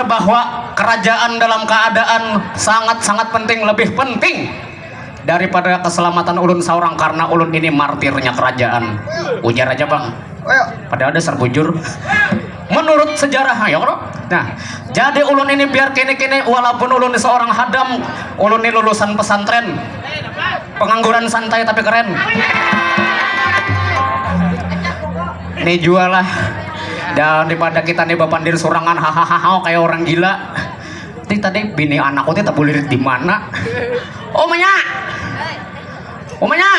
bahwa kerajaan dalam keadaan sangat-sangat penting, lebih penting daripada keselamatan ulun seorang, karena ulun ini martirnya kerajaan. Ujar aja bang, padahal dasar bujur menurut sejarah ya bro. Nah, jadi ulun ini biar kini-kini walaupun ulun ini seorang hadam, ulun ini lulusan pesantren, pengangguran santai tapi keren. Nih jual lah, daripada kita nih bapandir surangan hahaha kayak orang gila. Tadi bini anakku teh tak boleh di mana? Omanya, omanya,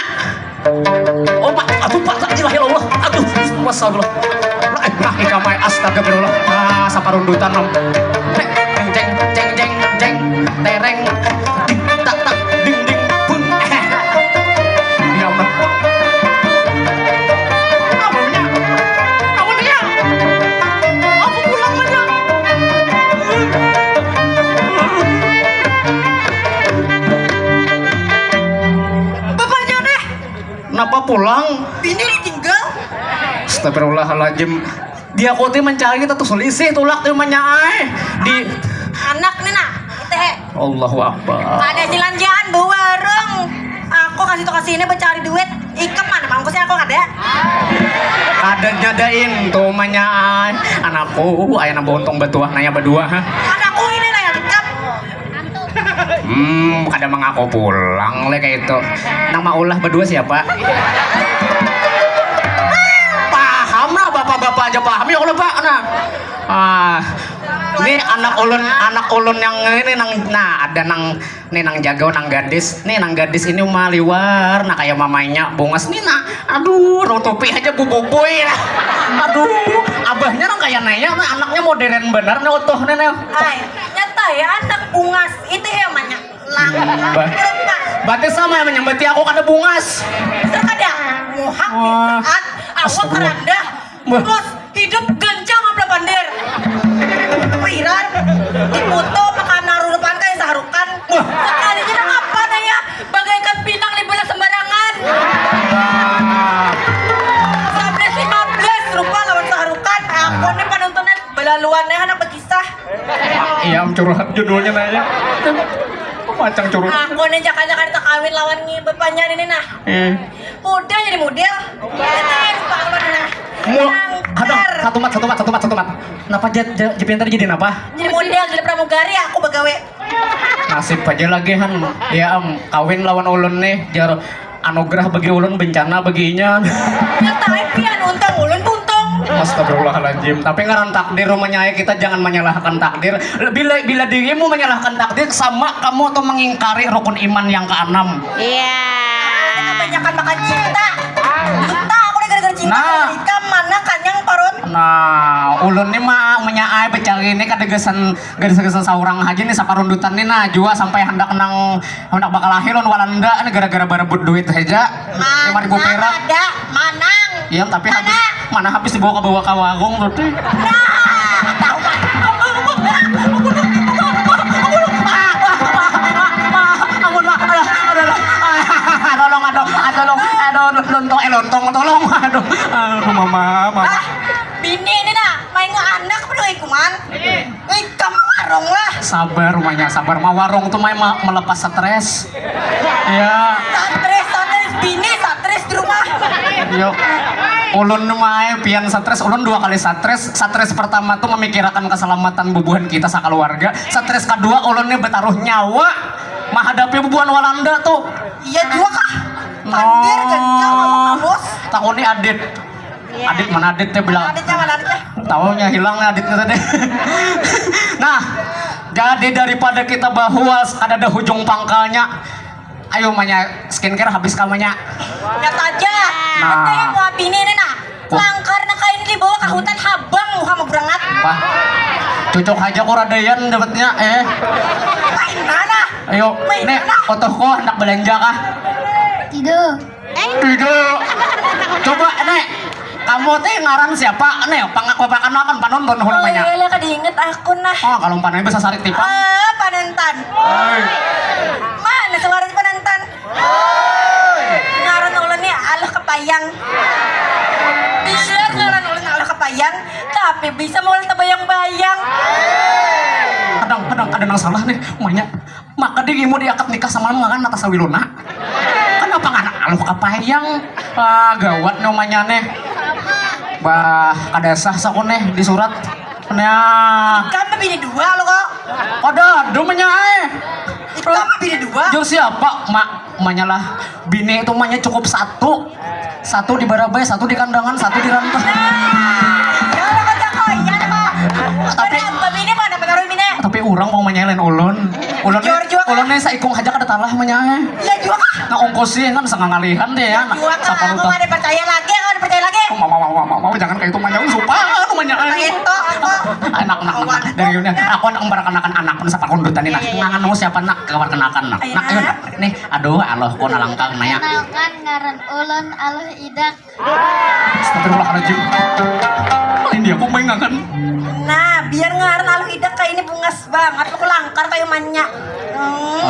oma, aduh pak, tak ilah ya Allah, aduh, wassalamualaikum. Nah, ikamai astagfirullah, saparundutan nom. Jeng jeng jeng jeng jeng, tereng, ding tak tak, ding ding pun. Ya Allah. Kenapa pulang? Bini ditinggal. Astagfirullahaladzim. Dia kote mencari kita tuh selisih tulak tuh menyai di Anak nih nah, teh. Allahu Akbar. Ada jelanjaan bawa warung. Aku kasih tuh kasih ini mencari duit. Ikem mana mangku sih aku ada. Ada nyadain tuh menyai. Anakku, ayah nambah untung betuah nanya berdua. Anakku ini nah yang dekap. Kadang mengaku pulang le kayak itu. Nama ulah berdua siapa? Paham lah bapak-bapak aja paham ya Allah pak. Ini anak ulun yang ini nah ada nang jago nang gadis. Nih nang gadis ini mah liwar, nah kayak mamanya bungas nih nah. Aduh, rotopi aja buboy lah. Aduh, abahnya nang kayak nanya, nah anaknya modern bener nih utuh nih. Nyata ya anak bungas itu ya banyak lang. Berarti sama yang menyambati aku kada bungas. Terkadang muhak saat awak kerendah. Bos hidup gencang apa pandir. Piran dipoto makan naruh depan kayak saharukan. Sekali kita apa ya bagaikan pinang liburan sembarangan. 15 rupa lawan saharukan. Aku nih penontonnya belaluannya anak berkisah. Iya curhat judulnya nanya. Macam curhat. Aku nih jangan tak kawin lawan nih bapaknya ini nah. Udah jadi model. Pak ulun nah. Aduh, satu mat. Kenapa Jepin tadi jadi apa? Jadi model, jadi pramugari aku begawe. Nasib aja lagi han. Ya kawin lawan ulun nih, jar anugerah bagi ulun, bencana baginya. Nyatain pian untung ulun buntung. Astagfirullahaladzim. Tapi ngaran takdir rumahnya kita jangan menyalahkan takdir. Bila dirimu menyalahkan takdir, sama kamu tuh mengingkari rukun iman yang keenam. Iya. Kebanyakan makan cinta. Cinta aku nih gara-gara cinta. Nah. Mana kanyang parut. Nah, ulun nih mah menyaai becari ini kadegesan saurang aja nih saparundutan nih nah jua sampai hendak bakal lahir lawan Walanda nih gara-gara barebut duit aja. 5.000 perak. Ada manang. Iya, tapi mana habis dibawa ke warung tuh. Nah, tahu kan. Lontong, tolong, aduh, mama. Bini ini nah, main anak penuh ikuman. Kamu warung lah. Sabar rumahnya, sabar. Mah warung tuh main melepas stres. Ya. Stres, bini stres di rumah. Yuk. Ulun mah pian stres, ulun 2 kali stres. Stres pertama tuh memikirkan keselamatan bubuhan kita sakeluarga. Stres kedua ulun nih bertaruh nyawa menghadapi bubuhan Walanda tuh. Iya juga kah? Pandir kencang kamu bos. Takut nih Adit. Adit mana Adit teh bilang. Aditnya mana Aditnya? Taunya hilang Aditnya tadi. Nah, jadi daripada kita bahas ada ujung pangkalnya. Ayo manya skincare habis kamanya. Lihat aja. Nah. Kita yang mau bini ini nah. Langkar na kain dibawa ke hutan habang muha mau berengat. Apa? Cocok aja kuradayan dapatnya Main mana? Ayo, nek otoh ko hendak belanja kah? Tidak. Tidak. Coba nek kamu teh ngaran siapa? Nek pangakan makan panonton namanya. Oh iya lah diinget aku nah. Oh, kalau panai bisa sarik tipa. Panentan. Mana selaras panentan? Ngaran ulun nih alah kepayang. Bisa ngaran ulun alah kepayang. kalian, tapi bisa mulai terbayang-bayang. Kadang ada yang salah nih, banyak. Maka dia mau diakad nikah sama kan atas Wilona. Kenapa nggak aluh kapayang? Gawat namanya nih. Bah, kada sah sakone di surat. Nya. Ikan bini dua lo kok. Ada domanya Ikan bini dua. Jo siapa? Emaknya lah. Bini itu emaknya cukup satu. Satu di Barabai, satu di kandangan, satu di rantau. Ya lo kok jako, iya lo. Tapi bini mana pengaruh bini? tapi orang mau menyain ulun. Ulunnya saikung aja kada talah menyain. Iya juga. Nah ongkosin kan sangat ngalihan deh ya. Juga kan Sapa aku ada percaya lagi, aku ada percaya lagi. Mau jangan kayak itu manjang sumpah menyain. Itu aku. Anak dari ini aku anak memperkenalkan anak pun sapa kondutan ini. Ngangan mau siapa nak kabar kenakan nak. Nak ayo nih aduh Allah kok nalangkang naya. Kenalkan ngaran ulun aluh idak. Astagfirullahaladzim. Lain dia kok main ngangan. Nah, biar ngaran alu idak kayak ini bungas banget, lu langkar kayak manyak.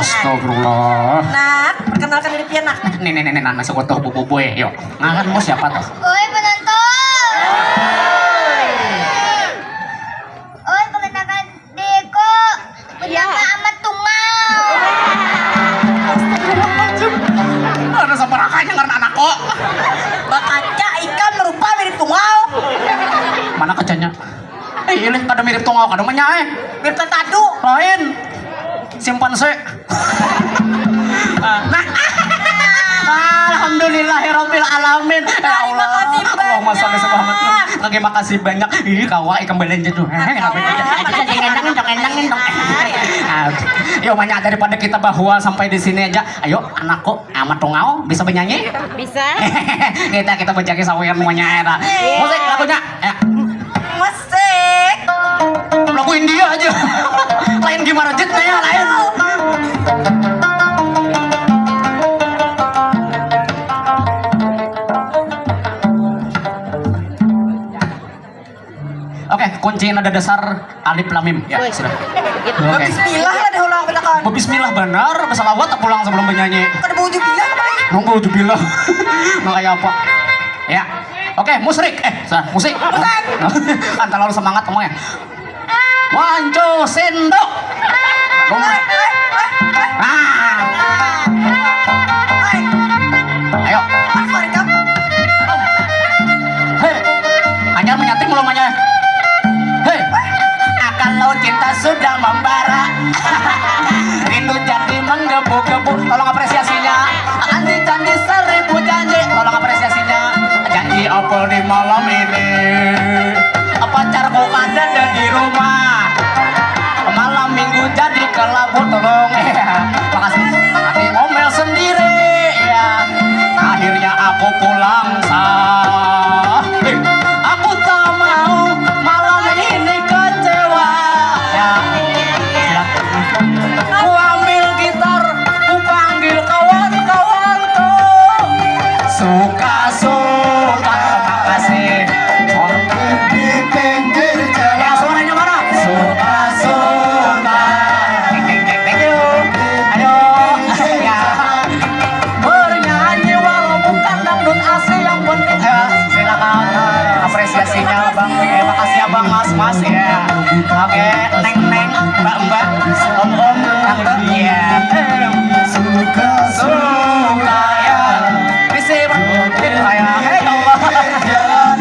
Astagfirullah. Nah, perkenalkan diri pian nak. Nih nana sekotoh bubu yuk. Ngangan mau siapa tuh? Oi penonton. Oi perkenalkan Deko. Bernama Amat Tungau. Ada sama rakanya karena anak kok. Bakaca ikan merupa mirip tungau. Mana kacanya? Ini kada mirip tungau kada menyae. Mirip tantadu. Lain. Simpan se. Nah. Alhamdulillahirabbil alamin. Ya Allah. Allahumma sholli Muhammad. Lagi makasih banyak. Ih kawa ikan belanja tuh. Yuk banyak daripada kita bahwa sampai di sini aja. Ayo anakku amat tungau bisa bernyanyi? Bisa. kita berjaki sawean semuanya era. Musik lagunya. Ya. Musik. Lagu India aja. Lain gimana jetnya lain. Oke, kunci nada dasar alif lam mim. Ya, sudah. Oke. Bismillah lah deh ulang kita kan. Bismillah benar, bersalawat tak pulang sebelum bernyanyi. Kada bau jubilah apa ya? Nunggu jubilah. Nah kayak apa? Ya. Oke, musrik. Musik. Kan terlalu semangat kamu ya. Wanco sendok. Ayo. Hei. Anyar menyanting belum anyar? Hei. Kalau cinta sudah membara. Itu jadi menggebu-gebu. Tolong apresiasinya. Janji seribu janji. Tolong apresiasinya. Janji apa di malam ini? Pacarku ada di rumah. Malam minggu jadi kelabu. Tolong ya. Makasih. Hati ngomel sendiri ya. Akhirnya aku pulang sah. Aku tak mau malam ini kecewa ya. Ku ambil gitar, ku panggil kawan-kawanku. Suka-suka, makasih. Di pinggir jalan. Ya suaranya mana? Suka-suka. Thank you. Ayo. Ya. Bernyanyi walau bukan dangdut asli yang penting. Silakan apresiasinya bang. Makasih abang mas ya. Oke, neng mbak om tante ya. Suka ya. Misi ya. Hei Allah.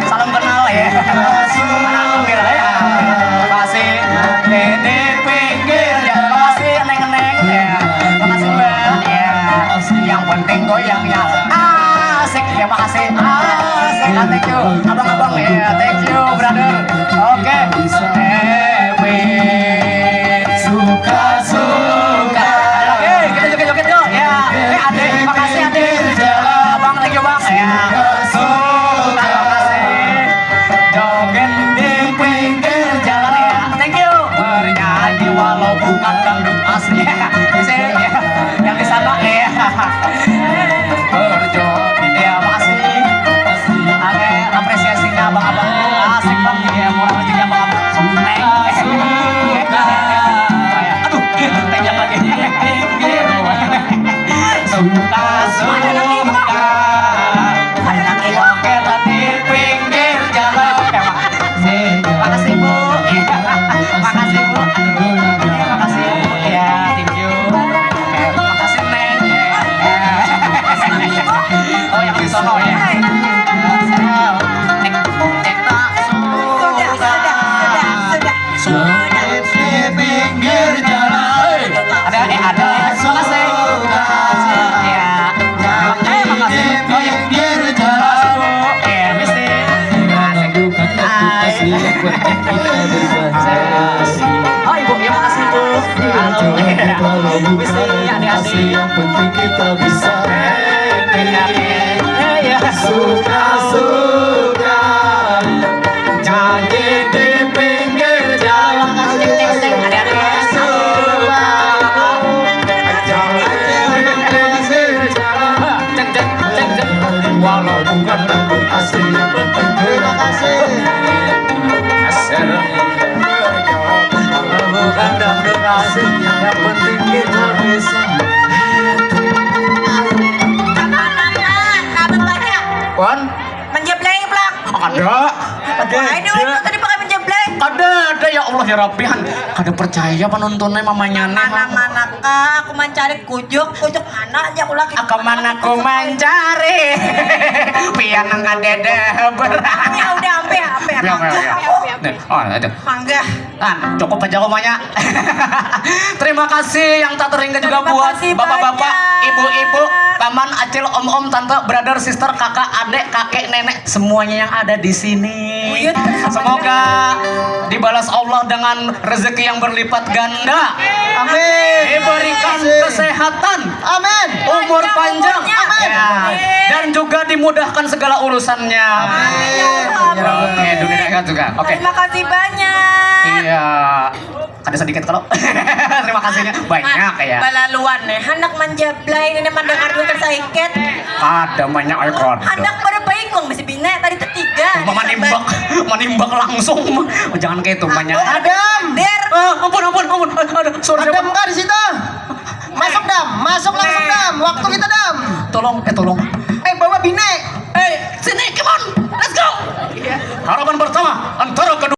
Salam kenal ya. Mana ambil ya. Makasih di pinggir ya. Makasih neng ya. Makasih mbak ya. Yang penting goyang ya. Asik ya makasih. Asik. Thank you abang-abang ya. Thank you brother. Oke. Suka-suka. Oke, kita joget-joget yuk. Ya. Adek, makasih adek. Bang, thank you bang. Ya. Suka, makasih. Joget di pinggir jalan ya. Thank you. Bernyanyi walau bukan dangdut asli. Bisa ya. Yang di sana ya. Berjoget ya, makasih. Oke, apresiasinya abang-abang. Asik bang ya, murah rezekinya abang-abang. Aduh, tengok lagi. Suka-suka. Oke, tadi pinggir jalan. pinggir jalan. Ada. Makasih. Ya. Makasih. Di pinggir jalan. Mesti. Kasih yang penting kita bersahaja. Oh ibu, ya makasih ibu. Halo. Kalau bukan kasih yang penting kita bisa suka-suka. Janji di pinggir jalan. Walau bukan asli yang penting terima kasih. Bukan dangdut asli yang penting kita bisa. Nabang banyak. Wan, Menjebleng pelang. ada. Aduh, itu tadi pakai menjebleng. Ada ya Allah ya Rabbihan. Kada percaya penontonnya mamanya nih. Mana kak, aku mencari kujuk mana aja aku lagi. Kemana ku mencari pian nang kadede berang. Ya udah ampe. Nih, oh ada. Mangga. Cukup aja komanya. Terima kasih yang tak terhingga juga Terima buat kasih bapak-bapak, banyak. ibu-ibu, paman, acil, om-om, tante, brother, sister, kakak, adik, kakek, nenek, semuanya yang ada di sini. Buyut. Semoga dibalas Allah dengan rezeki yang berlipat ganda. Amin. Diberikan kesehatan. Amin. Umur panjang. Amin. Ya. Dan juga dimudahkan segala urusannya. Oke, dunia akhirat juga. Oke. Terima kasih banyak. Iya. Ada sedikit kalau. Terima kasihnya banyak ya. Balaluan nih, anak menjebleng ini mendengar dulu tersaiket. Ada banyak ikon. Anak pada baikong masih bina tadi ketiga. Manimbak langsung. Jangan kayak itu banyak. Adam. Der. Ampun. Aduh, sorry siapa? Adam kah di situ? Masuk Dam, masuk langsung Dam. Waktu kita Dam. Tolong. Bawa binek. Sini, come on. Let's go. Harapan